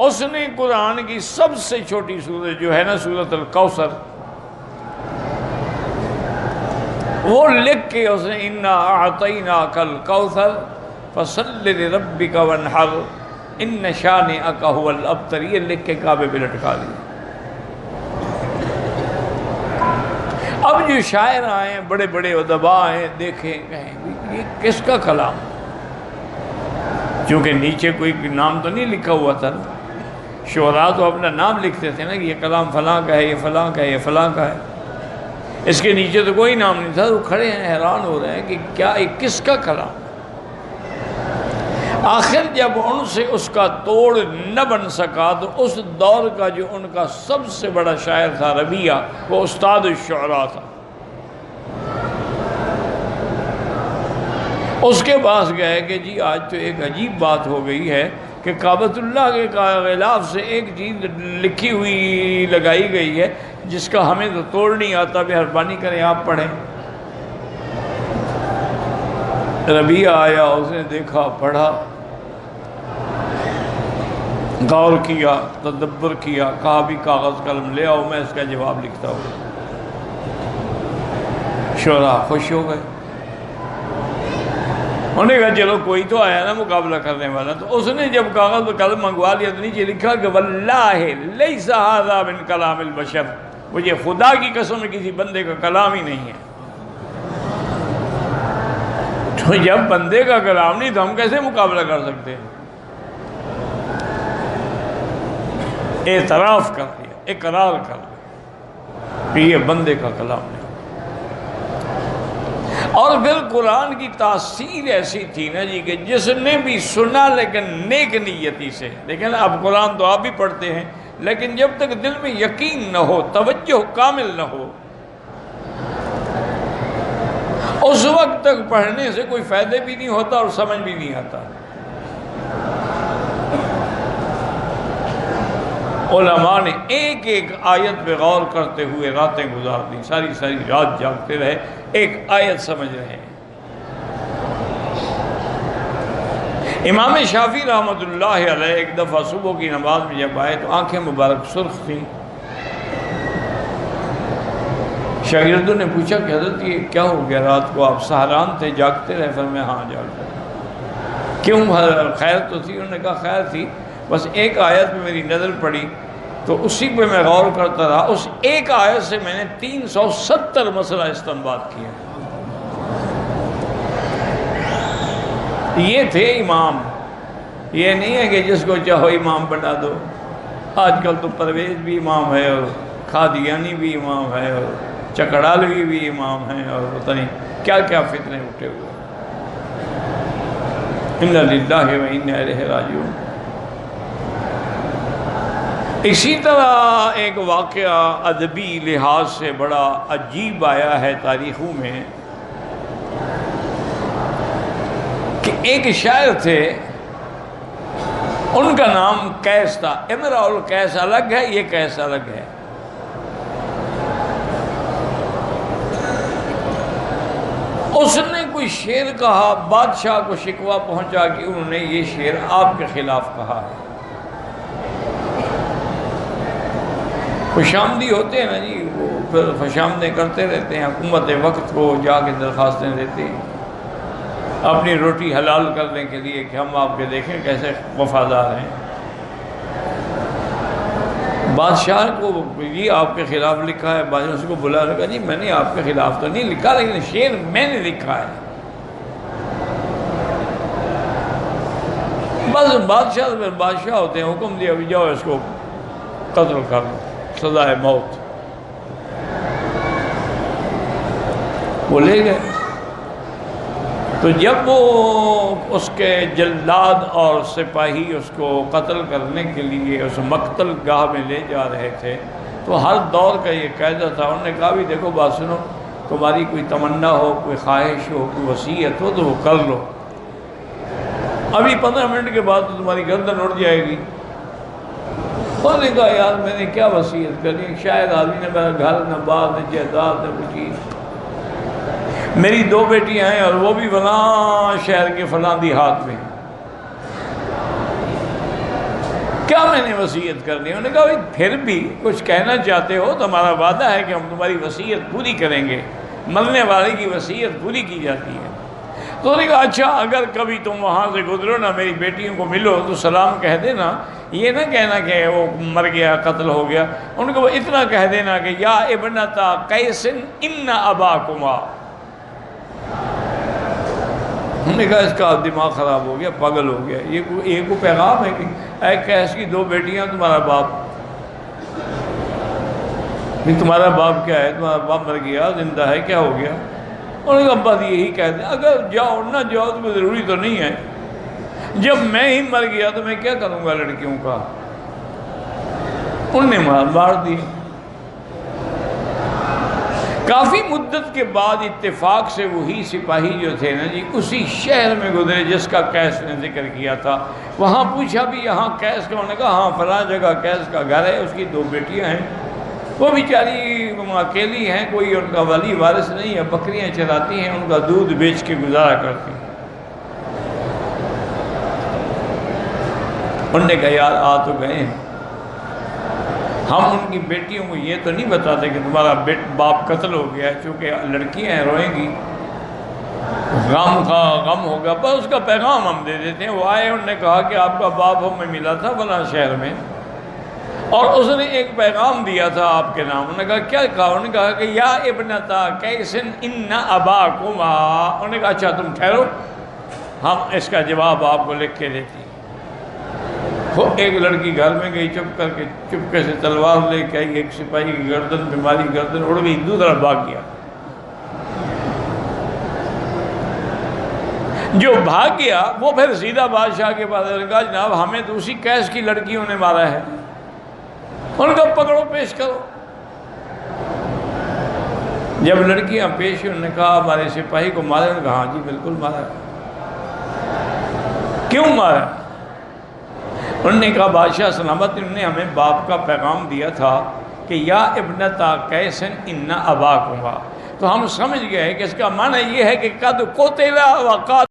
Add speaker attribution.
Speaker 1: اس نے قرآن کی سب سے چھوٹی سورت جو ہے نا سورۃ الکوثر، وہ لکھ کے اس نے انا اعطیناک الکوثر فصل لربک وانحر ان شانئک هو الابتر، یہ لکھ کے کعبے پہ لٹکا دیا۔ اب جو شاعر آئے ہیں، بڑے بڑے ادباء ہیں، دیکھیں کہیں یہ کس کا کلام، کیونکہ نیچے کوئی نام تو نہیں لکھا ہوا تھا نا، شعراء تو اپنا نام لکھتے تھے نا کہ یہ کلام فلاں کا ہے، یہ فلاں کا ہے، یہ فلاں کا ہے، اس کے نیچے تو کوئی نام نہیں تھا۔ وہ کھڑے ہیں حیران ہو رہے ہیں کہ کیا یہ کس کا کلام۔ آخر جب ان سے اس کا توڑ نہ بن سکا تو اس دور کا جو ان کا سب سے بڑا شاعر تھا ربیعہ، وہ استاد الشعراء تھا، اس کے پاس گئے کہ جی آج تو ایک عجیب بات ہو گئی ہے کہ کعبۃ اللہ کے غلاف سے ایک چیز لکھی ہوئی لگائی گئی ہے جس کا ہمیں تو توڑ نہیں آتا، مہربانی کریں آپ پڑھیں۔ ربیعہ آیا، اس نے دیکھا، پڑھا، غور کیا، تدبر کیا، کہا بھی کاغذ قلم لے آؤ، میں اس کا جواب لکھتا ہوں۔ شعراء خوش ہو گئے، انہوں نے کہا چلو کوئی تو آیا نا مقابلہ کرنے والا۔ تو اس نے جب کاغذ قلم منگوا لیا تو نیچے لکھا کہ واللہ لیس ھذا من کلام البشر، مجھے خدا کی قسم کسی بندے کا کلام ہی نہیں ہے۔ تو جب بندے کا کلام نہیں تو ہم کیسے مقابلہ کر سکتے ہیں؟ اعتراف کر لیا، اقرار کر لیا کہ یہ بندے کا کلام نہیں۔ اور پھر قرآن کی تاثیر ایسی تھی نا جی کہ جس نے بھی سنا لیکن نیک نیتی سے، لیکن اب قرآن تو آپ بھی پڑھتے ہیں، لیکن جب تک دل میں یقین نہ ہو، توجہ کامل نہ ہو، اس وقت تک پڑھنے سے کوئی فائدہ بھی نہیں ہوتا اور سمجھ بھی نہیں آتا۔ علماء نے ایک ایک آیت پہ غور کرتے ہوئے راتیں گزار دی، ساری ساری رات جاگتے رہے، ایک آیت سمجھ رہے ہیں۔ امام شافعی رحمۃ اللہ علیہ ایک دفعہ صبح کی نماز میں جب آئے تو آنکھیں مبارک سرخ تھیں۔ شاگردوں نے پوچھا کہ حضرت یہ کیا ہو گیا، رات کو آپ سہران تھے، جاگتے رہے؟ فرمایا ہاں جاگتے رہے۔ کیوں، خیر تو تھی؟ انہوں نے کہا خیر تھی، بس ایک آیت پہ میری نظر پڑی تو اسی پہ میں غور کرتا رہا، اس ایک آیت سے میں نے 370 مسئلہ استنباط کیا۔ یہ تھے امام، یہ نہیں ہے کہ جس کو چاہو امام بنا دو۔ آج کل تو پرویز بھی امام ہے اور قادیانی بھی امام ہے اور چکڑالوی بھی امام ہیں اور پتہ نہیں کیا کیا فتنے اٹھے ہوئے۔ انا للہ و انا الیہ راجعون۔ اسی طرح ایک واقعہ ادبی لحاظ سے بڑا عجیب آیا ہے تاریخوں میں کہ ایک شاعر تھے، ان کا نام قیس تھا۔ امرؤ القیس الگ ہے، یہ قیس الگ ہے۔ اس نے کوئی شعر کہا، بادشاہ کو شکوہ پہنچا کہ انہوں نے یہ شعر آپ کے خلاف کہا ہے۔ خوشامدی ہوتے ہیں نا جی، وہ پھر خوشامدیں کرتے رہتے ہیں، حکومت وقت کو جا کے درخواستیں دیتے ہیں اپنی روٹی حلال کرنے کے لیے کہ ہم آپ کے دیکھیں کیسے وفادار ہیں۔ بادشاہ کو یہ آپ کے خلاف لکھا ہے، بادشاہ اس کو بلا رہا جی میں نے آپ کے خلاف تو نہیں لکھا، لیکن شعر میں نے لکھا ہے۔ بس بادشاہ ہوتے ہیں، حکم دیا بھی جاؤ اس کو قتل کر دو، سزائے موت۔ وہ لے گئے، تو جب وہ اس کے جلاد اور سپاہی اس کو قتل کرنے کے لیے اس مقتل گاہ میں لے جا رہے تھے تو ہر دور کا یہ قاعدہ تھا، انہوں نے کہا بھی دیکھو بات سنو، تمہاری کوئی تمنا ہو، کوئی خواہش ہو، کوئی وصیت ہو تو وہ کر لو، ابھی 15 منٹ کے بعد تو تمہاری گردن اڑ جائے گی۔ انہوں نے کہا یار میں نے کیا وصیت کرنی، شاید آدمی نے میرا گھر نہ بار نہ جائیداد نہ کوئی چیز، میری 2 بیٹیاں ہیں اور وہ بھی فلاں شہر کے فلاں دیہات میں۔ کیا میں نے وصیت کرنی ہے؟ انہوں نے کہا بھائی پھر بھی کچھ کہنا چاہتے ہو تو ہمارا وعدہ ہے کہ ہم تمہاری وصیت پوری کریں گے، مرنے والے کی وصیت پوری کی جاتی ہے۔ تو انہوں نے کہا اچھا اگر کبھی تم وہاں سے گزرو نا، میری بیٹیوں کو ملو تو سلام کہہ دینا، یہ نہ کہنا کہ وہ مر گیا، قتل ہو گیا، ان کو اتنا کہہ دینا کہ یا ابنتا قیس ان اباکما۔ انہوں نے کہا اس کا دماغ خراب ہو گیا، پاگل ہو گیا، یہ کو پیغام ہے کہ اے قیس کی 2 بیٹیاں تمہارا باپ، تمہارا باپ کیا ہے؟ تمہارا باپ مر گیا، زندہ ہے، کیا ہو گیا؟ انہوں نے کہا بس یہی کہہ دیں، اگر جاؤ نہ جاؤ تو ضروری تو نہیں ہے، جب میں ہی مر گیا تو میں کیا کروں گا لڑکیوں کا؟ انہوں نے مار دی۔ کافی مدت کے بعد اتفاق سے وہی سپاہی جو تھے نا جی، اسی شہر میں گزرے جس کا قیس نے ذکر کیا تھا، وہاں پوچھا بھی یہاں قیس کا؟ انہوں نے کہا ہاں فلاں جگہ قیس کا گھر ہے، اس کی 2 بیٹیاں ہیں، وہ بیچاری اکیلی ہیں، کوئی ان کا ولی وارث نہیں ہے، بکریاں چراتی ہیں، ان کا دودھ بیچ کے گزارا کرتی ہیں۔ انہوں نے کہا یار آ تو گئے ہیں، ہم ان کی بیٹیوں کو یہ تو نہیں بتاتے کہ تمہارا باپ قتل ہو گیا ہے، چونکہ لڑکیاں ہیں روئیں گی، غم ہوگا، بس اس کا پیغام ہم دے دیتے ہیں۔ وہ آئے، انہوں نے کہا کہ آپ کا باپ ہمیں ملا تھا فلاں شہر میں، اور اس نے ایک پیغام دیا تھا آپ کے نام۔ انہوں نے کہا کیا کہا؟ انہوں نے کہا کہ یا ابنتا قیس ان اباکما۔ انہوں نے کہا اچھا تم ٹھہرو، ہم اس کا جواب آپ کو لکھ کے دیتی ہیں۔ وہ ایک لڑکی گھر میں گئی، چپکے سے تلوار لے کے آئی، ایک سپاہی کی گردن پہ ماری، گردن اڑ گئی، دوسرا بھاگ گیا۔ جو بھاگ گیا وہ پھر سیدھا بادشاہ کے پاس کہا جناب ہمیں تو اسی قیس کی لڑکیوں نے مارا ہے۔ ان کو پکڑو، پیش کرو۔ جب لڑکیاں پیش ہوئی، انہوں نے کہا ہمارے سپاہی کو مارا؟ انہوں نے کہا ہاں جی بالکل مارا ہے۔ کیوں مارا؟ انہوں نے کہا بادشاہ سلامت، انہوں نے ہمیں باپ کا پیغام دیا تھا کہ یا ابنتا قیس ان اباکما، تو ہم سمجھ گئے کہ اس کا معنی یہ ہے کہ قد قتل وقد